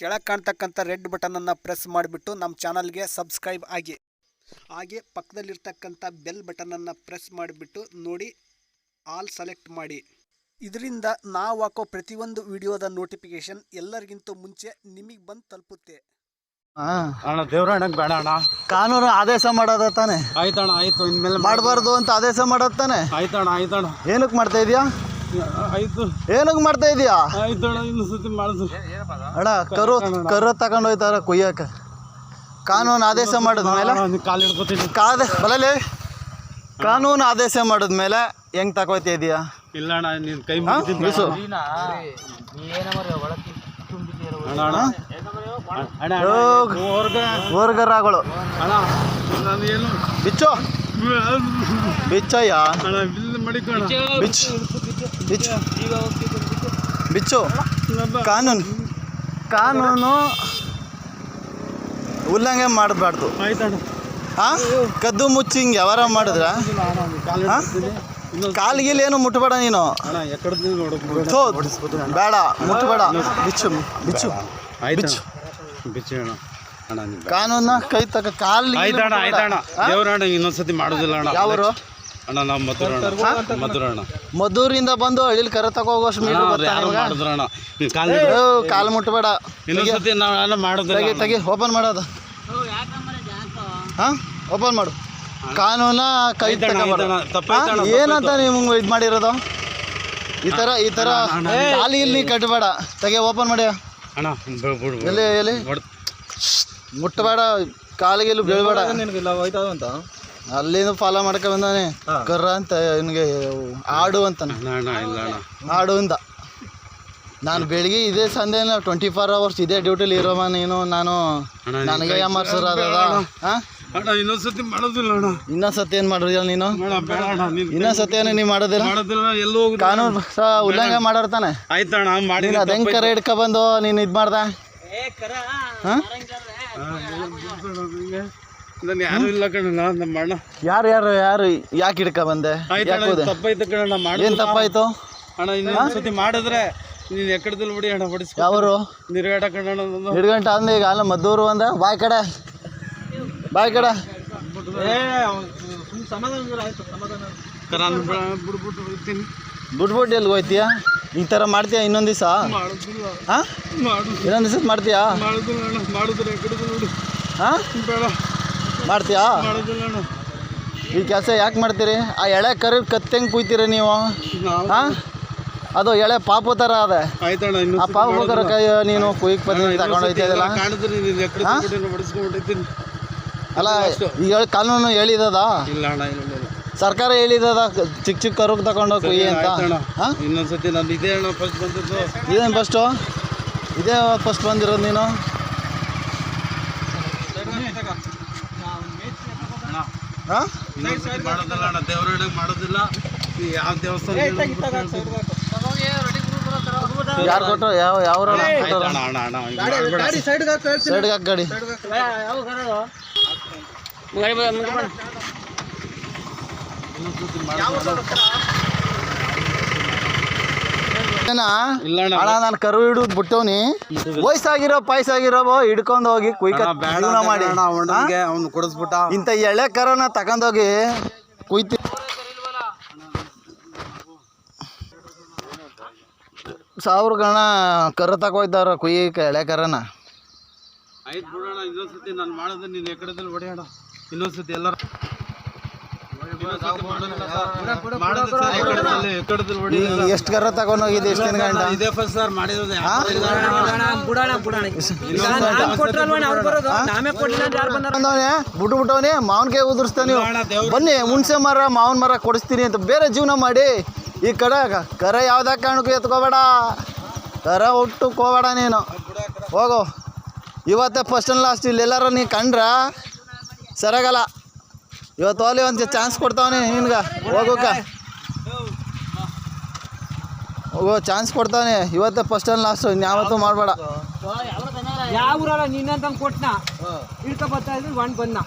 ಕೆಳಗೆ ಕಾಣ್ತಕ್ಕಂಥ red ಬಟನನ್ನು press ಮಾಡಿಬಿಟ್ಟು ನಮ್ಮ ಚಾನಲ್ಗೆ ಸಬ್ಸ್ಕ್ರೈಬ್ ಆಗಿ, ಹಾಗೆ ಪಕ್ಕದಲ್ಲಿರ್ತಕ್ಕಂಥ ಬೆಲ್ ಬಟನನ್ನು ಪ್ರೆಸ್ ಮಾಡಿಬಿಟ್ಟು ನೋಡಿ ಆಲ್ ಸೆಲೆಕ್ಟ್ ಮಾಡಿ. ಇದರಿಂದ ನಾವು ಹಾಕೋ ಪ್ರತಿಯೊಂದು ವಿಡಿಯೋದ ನೋಟಿಫಿಕೇಶನ್ ಎಲ್ಲರಿಗಿಂತ ಮುಂಚೆ ನಿಮಗೆ ಬಂದು ತಲುಪುತ್ತೆ. ಅಣ್ಣ ದೇವ್ರಣ್ಣಗೆ ಬೇಡ ಅಣ್ಣ, ಕಾನೂನು ಆದೇಶ ಮಾಡೋದ ತಾನೆ. ಆಯ್ತಣ್ಣ ಆಯ್ತು, ಇನ್ಮೇಲೆ ಮಾಡಬಾರ್ದು ಅಂತ ಆದೇಶ ಮಾಡೋದು ತಾನೆ. ಆಯ್ತಣ್ಣ ಆಯ್ತಣ್ಣ. ಏನಕ್ಕೆ ಮಾಡ್ತಾ ಇದೀಯಾ? ಆಯ್ತು ಏನಕ್ಕೆ ಮಾಡ್ತಾ ಇದೀಯಾ? ಆಯ್ತಣ್ಣ, ಇನ್ನು ಸತಿ ಮಾಡಿದ್ರು ಅಣ್ಣ. ಕರು ತಗೊಂಡು ಹೋಯ್ತಾರ ಕುಯ್ಯಕ್ಕೆ. ಕಾನೂನು ಆದೇಶ ಮಾಡಿದ್ಮೇಲೆ ಕಾಲು ಹಿಡ್ಕೊತೀನಿ. ಬಲಲೆ ಕಾನೂನು ಆದೇಶ ಮಾಡಿದ್ಮೇಲೆ ಹೆಂಗ್ ತಗೋಯ್ತಾ ಇದೀಯಾ? ಇಲ್ಲ ಅಣ್ಣ, ನೀನು ಕೈ ಬಿಸು. ಓರ್ಗರಾಗಳು ಅಣ್ಣ ನಾನು ಏನು ಬಿಚ್ಚು ಬಿಚ್ಚಯ್ಯ ಅಣ್ಣ ಬಿಲ್ ಮಾಡಿಕೋಣ. ಬಿಚ್ಚು. ಕಾನೂನು ಉಲ್ಲಂಘನೆ ಮಾಡಬಾರ್ದು. ಆಯ್ತಣ್ಣ. ಕದ್ದು ಮುಚ್ಚಿ ಹಿಂಗೆ ಯಾವಾರ ಮಾಡಿದ್ರ ಕಾಲಿಗಿಲ್ಲಿ ಏನು ಮುಟ್ಬೇಡ ನೀನು. ಬೇಡ ಮುಟ್ಬೇಡ. ಬಿಚ್ಚು ಬಿಚ್ಚು ಬಿಚ್ಚು ಬಿಚ್ಚು ಅಣ್ಣ. ಕಾನೂನ ಕೈ ತಗ ಕಾಲು. ಆಯ್ತಣ್ಣ ಆಯ್ತಣ್ಣ. ದೇವ್ರಣ್ಣ ಇನ್ನೊಂದ್ಸತಿ ಮಾಡುದಿಲ್ಲ ಅಣ್ಣ. ಯಾವರು ಅಣ್ಣ? ನಾವು ಮಧುರಣ್ಣ. ಮಧೂರಿಂದ ಬಂದು ಹಳ್ಳಿಲಿ ಕರೆ ತಗೋಗೋಷ್ಟು ಮೀಟರ್ ಮಾಡಿದ್ರಣ್ಣ. ಕಾಲು ಮುಟ್ಬೇಡ. ಇನ್ನೊಂದ್ಸತಿ ನಾವು ಮಾಡೋದಿಲ್ಲ. ತೆಗಿ ಓಪನ್ ಮಾಡೋದು. ಹಾಂ ಓಪನ್ ಮಾಡು. ಕಾನೂನ ಕೈ ತಗೋಬಾರ್ದು. ಏನಂತ ನೀವು ಇದು ಮಾಡಿರೋದು? ಈ ಥರ ಕಾಲಿ ಇಲ್ಲಿ ಕಟ್ಟಬೇಡ. ತೆಗೆ ಓಪನ್ ಮಾಡಿ. ಅಣ್ಣ ಎಲ್ಲಿ ಎಲ್ಲಿ ಮುಟ್ಟಬೇಡ. ಕಾಲಿಗೆಲ್ಲೂ ಬೀಳ್ಬೇಡ. ಅಂತ ಅಲ್ಲಿಂದ ಫಾಲೋ ಮಾಡ್ಕೊ ಬಂದಾನೆ. ಕರ್ರ ಅಂತ ನಿನಗೆ ಆಡು ಅಂತಾನೆ. ಆಡು ಅಂದ. ನಾನು ಬೆಳಿಗ್ಗೆ ಇದೇ ಸಂದೇನ 24 hours ಇದೇ ಡ್ಯೂಟಿಲಿ ಇರೋಮ ನೀನು. ನನಗೆ ಯಾಮಾರ್ಸರ ಅದದ. ಇನ್ನೊಂದ್ಸತಿ ಮಾಡೋದಿಲ್ಲ ಅಣ್ಣ. ಇನ್ನೊಂದ್ಸತಿ ಏನು ಮಾಡಿದ್ಯಲ್ಲ ನೀನು? ಇನ್ನೊಂದ್ಸತಿ ಏನು ನೀವು ಮಾಡೋದಿಲ್ಲ. ಕಾನೂನು ಉಲ್ಲಂಘನೆ ಮಾಡಿರ್ತಾನೆ. ಆಯ್ತಣ್ಣ ಮಾಡಿ. ಅದು ಹೆಂಗೆ ಕರೆ ಹಿಡ್ಕೊಬಂದು ನೀನು ಇದು ಮಾಡ್ದೆ? ಹಾಂ ಯಾರು ಇಲ್ಲ ಕಣ ನಮ್ಮ ಅಣ್ಣ. ಯಾರು ಯಾಕೆ ಹಿಡ್ಕೊಬಂದೆ? ತಪ್ಪಾಯ್ತು ಕಣ. ಏನು ತಪ್ಪಾಯ್ತು ಅಣ್ಣ? ಇನ್ನೊಂದ್ಸತಿ ಮಾಡಿದ್ರೆ ನೀನು ಎಕ್ಕಡದಲ್ಲಿ ಬಿಡಿ ಅಣ್ಣ. ಹೊಡಿಸ್ ಯಾವರು ನಿರ್ಗಾಟ ಕಣ. ಹಿಡ್ಗಂಟ ಅಂದ ಈಗ ಅಲ್ಲ ಮದ್ದೂರು ಅಂದ. ಬಾಯ್ ಕಡೆ ಬಿಟ್ಬಿಟ್ಟು ಎಲ್ಲಿ ಹೋಯ್ತೀಯ? ಈ ಥರ ಮಾಡ್ತೀಯ ಇನ್ನೊಂದು ದಿವಸ? ಹಾಂ ಇನ್ನೊಂದು ದಿವಸ ಮಾಡ್ತೀಯಾ? ಹಾಂ ಮಾಡ್ತೀಯಾ? ಈ ಕೆಲಸ ಯಾಕೆ ಮಾಡ್ತೀರಿ? ಆ ಎಳೆ ಕರಿ ಕತ್ತೆಂಗೆ ಕುಯ್ತೀರಿ ನೀವು? ಹಾಂ ಅದು ಎಳೆ ಪಾಪು ಥರ ಅದೇ. ಆ ಪಾಪು ಥರ ಕೈ ನೀನು ಕುಯ್ಯಕ್ಕೆ ಬಂದು ತಗೊಂಡು ಹೋಯ್ತಿದ್ದಲ್ಲ. ಅಲ್ಲ ಈಗ ಕಾನೂನು ಹೇಳಿದದ? ಸರ್ಕಾರ ಹೇಳಿದದ ಚಿಕ್ಕ ಕರುಗೆ ತಗೊಂಡು ಕುಯ್ಯಿ ಅಂತ. ಹಾಂ ಇನ್ನೊಂದ್ಸತಿ ನಾನು ಇದೇ ಅಣ್ಣ ಫಸ್ಟ್ ಬಂದಿದ್ದು. ಇದೇನು ಫಸ್ಟು? ಇದೇ ಫಸ್ಟ್ ಬಂದಿರೋದು ನೀನು? ಹಾಂ ಮಾಡೋದಿಲ್ಲ ಅಣ್ಣ. ದೇವ್ರಡಿಗೆ ಮಾಡೋದಿಲ್ಲ. ಯಾವ ದೇವಸ್ಥಾನ ಯಾರು ಕೊಟ್ಟರು? ಯಾವ ಸೈಡ್ಗೆ ಹಾಕಿ ಗಾಡಿ. ಅಣ್ಣ ನಾನು ಕರು ಹಿಡಿದು ಬಿಟ್ಟವ್ನಿ. ವಯಸ್ಸಾಗಿರೋ ಪಾಯಸಾಗಿರೋ ಹಿಡ್ಕೊಂಡು ಹೋಗಿ ಕುಯ್ಕ ಜೀವನ ಮಾಡಿ ಅವ್ನು ಕೊಡಿಸ್ಬಿಟ್ಟ. ಇಂಥ ಎಳೆ ಕರನ ತಗೊಂಡೋಗಿ ಕುಯ್ತಿ. ಸಾವಿರ ಗಣ ಕರು ತಗೋಯ್ತಾರ ಕುಯ್ಯಕ್ಕೆ ಎಳೆ ಕರನ. ಆಯ್ತು ಬಿಡೋಣ. ಇನ್ನೊಂದ್ಸತಿ ನಾನು ಮಾಡೋದು ನೀನು ಎಕ್ಕಡದಲ್ಲಿ ಹೊಡೆಯೋಣ. ಇನ್ನೊಂದ್ಸತಿ ಎಲ್ಲರೂ ಎಷ್ಟು ಕರ ತಗೊಂಡೋಗಿದೆ? ಎಷ್ಟು ದಿನ ಗಂಟ? ಇದೇ ಫಸ್ಟ್ ಸರ್ ಮಾಡಿರೋದು. ಬಿಟ್ಬಿಟ್ಟವನೇ ಮಾವನ್ಕಾಯಿ ಉದುರಿಸ್ತಾನೆ. ಬನ್ನಿ ಹುಣಸೆ ಮರ ಮಾವನ ಮರ ಕೊಡಿಸ್ತೀನಿ ಅಂತ ಬೇರೆ ಜೀವನ ಮಾಡಿ ಈ ಕಡೆ ಕರ ಯಾವ್ದಾಗ ಕಾರಣಕ್ಕೂ ಎತ್ಕೋಬೇಡ. ಕರ ಹುಟ್ಟುಕೋಬೇಡ ನೀನು. ಹೋಗು. ಇವತ್ತೇ ಫಸ್ಟ್ ಆ್ಯಂಡ್ ಲಾಸ್ಟ್. ಇಲ್ಲಿ ಎಲ್ಲಾರ ನೀ ಕಂಡ್ರ ಸರಿಯಾಗಲ್ಲ. ಇವತ್ತು ಹೋಲಿ ಒಂದು ಚಾನ್ಸ್ ಕೊಡ್ತಾವನೆ ನಿನ್ಗೆ ಹೋಗೋಕೆ. ಹೋಗೋ ಚಾನ್ಸ್ ಕೊಡ್ತಾನೆ. ಇವತ್ತೇ ಫಸ್ಟ್ ಆ್ಯಂಡ್ ಲಾಸ್ಟ್. ಇನ್ಯಾವತ್ತೂ ಮಾಡಬೇಡ. ಯಾವ ಊರಲ್ಲ ನಿನ್ನಂತ ಕೊಟ್ಟನ ಹಿಡ್ಕೊ ಬರ್ತಾ ಇದ್ರು ಬಂದ